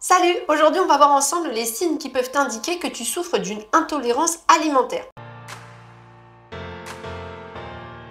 Salut! Aujourd'hui, on va voir ensemble les signes qui peuvent indiquer que tu souffres d'une intolérance alimentaire.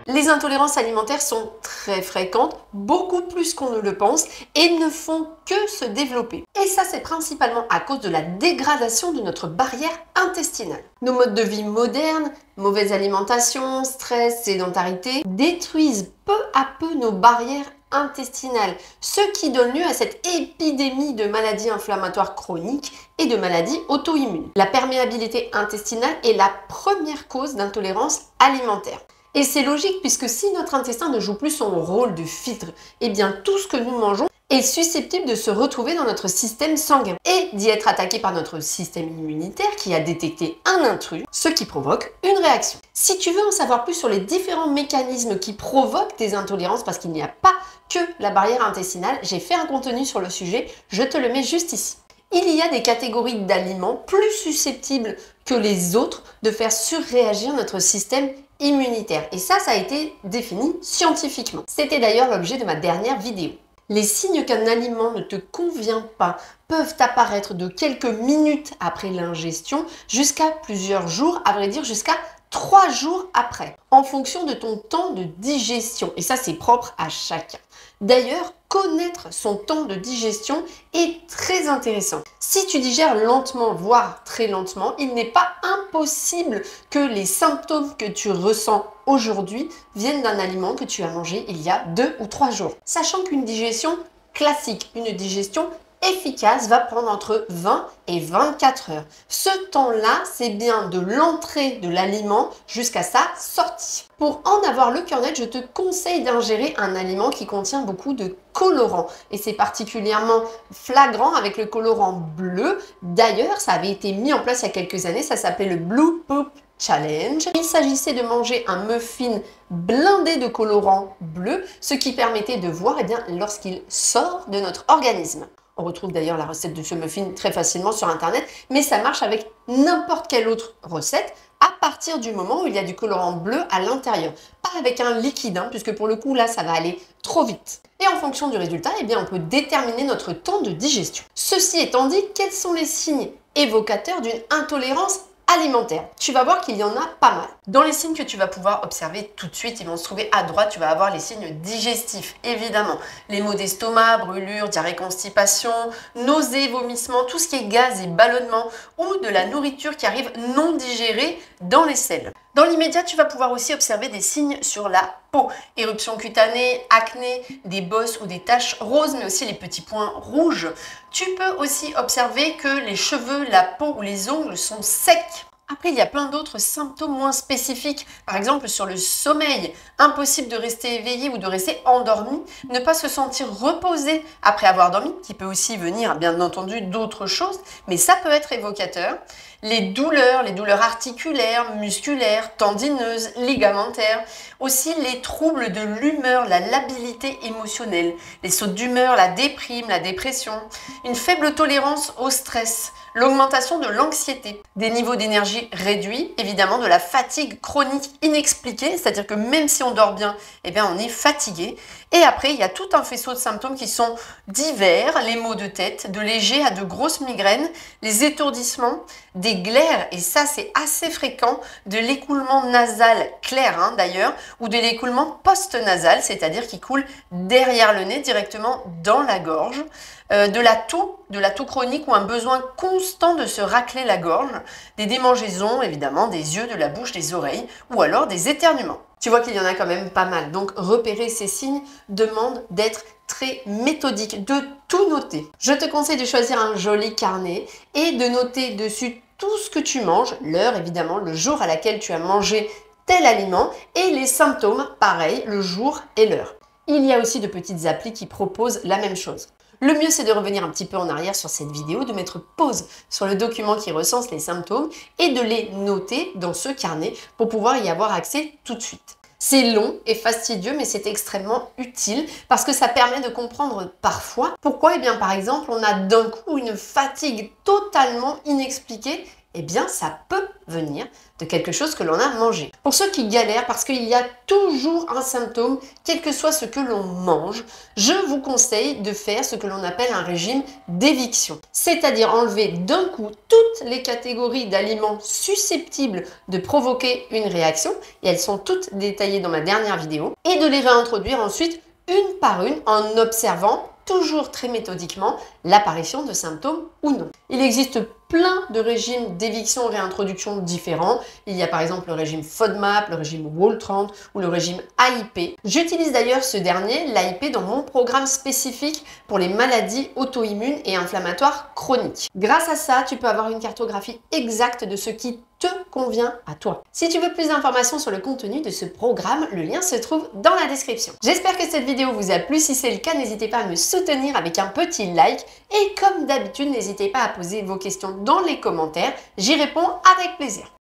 Les intolérances alimentaires sont très fréquentes, beaucoup plus qu'on ne le pense, et ne font que se développer. Et ça, c'est principalement à cause de la dégradation de notre barrière intestinale. Nos modes de vie modernes, mauvaise alimentation, stress, sédentarité, détruisent peu à peu nos barrières intestinale, ce qui donne lieu à cette épidémie de maladies inflammatoires chroniques et de maladies auto-immunes. La perméabilité intestinale est la première cause d'intolérance alimentaire. Et c'est logique puisque si notre intestin ne joue plus son rôle de filtre, eh bien tout ce que nous mangeons est susceptible de se retrouver dans notre système sanguin et d'y être attaqué par notre système immunitaire qui a détecté un intrus, ce qui provoque une réaction. Si tu veux en savoir plus sur les différents mécanismes qui provoquent des intolérances, parce qu'il n'y a pas que la barrière intestinale, j'ai fait un contenu sur le sujet, je te le mets juste ici. Il y a des catégories d'aliments plus susceptibles que les autres de faire surréagir notre système immunitaire. Et ça a été défini scientifiquement. C'était d'ailleurs l'objet de ma dernière vidéo. Les signes qu'un aliment ne te convient pas peuvent apparaître de quelques minutes après l'ingestion jusqu'à plusieurs jours, à vrai dire jusqu'à 3 jours après, en fonction de ton temps de digestion. Et ça, c'est propre à chacun. D'ailleurs, connaître son temps de digestion est très intéressant. Si tu digères lentement, voire très lentement, il n'est pas impossible que les symptômes que tu ressens aujourd'hui viennent d'un aliment que tu as mangé il y a 2 ou 3 jours. Sachant qu'une digestion classique, une digestion efficace va prendre entre 20 et 24 heures. Ce temps-là, c'est bien de l'entrée de l'aliment jusqu'à sa sortie. Pour en avoir le cœur net, je te conseille d'ingérer un aliment qui contient beaucoup de colorants. Et c'est particulièrement flagrant avec le colorant bleu. D'ailleurs, ça avait été mis en place il y a quelques années, ça s'appelait le Blue Poop Challenge. Il s'agissait de manger un muffin blindé de colorant bleu, ce qui permettait de voir lorsqu'il sort de notre organisme. On retrouve d'ailleurs la recette de ce muffin très facilement sur internet, mais ça marche avec n'importe quelle autre recette à partir du moment où il y a du colorant bleu à l'intérieur. Pas avec un liquide, puisque pour le coup là ça va aller trop vite. Et en fonction du résultat, on peut déterminer notre temps de digestion. Ceci étant dit, quels sont les signes évocateurs d'une intolérance alimentaire? Tu vas voir qu'il y en a pas mal. Dans les signes que tu vas pouvoir observer tout de suite, ils vont se trouver à droite, tu vas avoir les signes digestifs, évidemment. Les maux d'estomac, brûlure, diarrhée, constipation, nausées, vomissements, tout ce qui est gaz et ballonnement ou de la nourriture qui arrive non digérée dans les selles. Dans l'immédiat, tu vas pouvoir aussi observer des signes sur la peau. Éruption cutanée, acné, des bosses ou des taches roses, mais aussi les petits points rouges. Tu peux aussi observer que les cheveux, la peau ou les ongles sont secs. Après, il y a plein d'autres symptômes moins spécifiques. Par exemple, sur le sommeil, impossible de rester éveillé ou de rester endormi, ne pas se sentir reposé après avoir dormi, qui peut aussi venir, bien entendu, d'autres choses, mais ça peut être évocateur. Les douleurs articulaires, musculaires, tendineuses, ligamentaires. Aussi les troubles de l'humeur, la labilité émotionnelle, les sautes d'humeur, la déprime, la dépression. Une faible tolérance au stress. L'augmentation de l'anxiété, des niveaux d'énergie réduits, évidemment de la fatigue chronique inexpliquée, c'est-à-dire que même si on dort bien, on est fatigué. Et après, il y a tout un faisceau de symptômes qui sont divers, les maux de tête, de légers à de grosses migraines, les étourdissements, des glaires, et ça c'est assez fréquent, de l'écoulement nasal clair d'ailleurs, ou de l'écoulement post-nasal, c'est-à-dire qui coule derrière le nez directement dans la gorge. De la toux chronique ou un besoin constant de se racler la gorge, des démangeaisons évidemment, des yeux, de la bouche, des oreilles ou alors des éternuements. Tu vois qu'il y en a quand même pas mal, donc repérer ces signes demande d'être très méthodique, de tout noter. Je te conseille de choisir un joli carnet et de noter dessus tout ce que tu manges, l'heure évidemment, le jour à laquelle tu as mangé tel aliment et les symptômes, pareil, le jour et l'heure. Il y a aussi de petites applis qui proposent la même chose. Le mieux, c'est de revenir un petit peu en arrière sur cette vidéo, de mettre pause sur le document qui recense les symptômes et de les noter dans ce carnet pour pouvoir y avoir accès tout de suite. C'est long et fastidieux, mais c'est extrêmement utile parce que ça permet de comprendre parfois pourquoi, par exemple, on a d'un coup une fatigue totalement inexpliquée eh bien ça peut venir de quelque chose que l'on a mangé. Pour ceux qui galèrent, parce qu'il y a toujours un symptôme, quel que soit ce que l'on mange, je vous conseille de faire ce que l'on appelle un régime d'éviction. C'est-à-dire enlever d'un coup toutes les catégories d'aliments susceptibles de provoquer une réaction, et elles sont toutes détaillées dans ma dernière vidéo, et de les réintroduire ensuite une par une en observant toujours très méthodiquement l'apparition de symptômes ou non. Il existe plein de régimes d'éviction et réintroduction différents. Il y a par exemple le régime FODMAP, le régime Whole30 ou le régime AIP. J'utilise d'ailleurs ce dernier, l'AIP, dans mon programme spécifique pour les maladies auto-immunes et inflammatoires chroniques. Grâce à ça, tu peux avoir une cartographie exacte de ce qui te convient à toi. Si tu veux plus d'informations sur le contenu de ce programme, le lien se trouve dans la description. J'espère que cette vidéo vous a plu. Si c'est le cas, n'hésitez pas à me soutenir avec un petit like. Et comme d'habitude, n'hésitez pas à poser vos questions dans les commentaires. J'y réponds avec plaisir.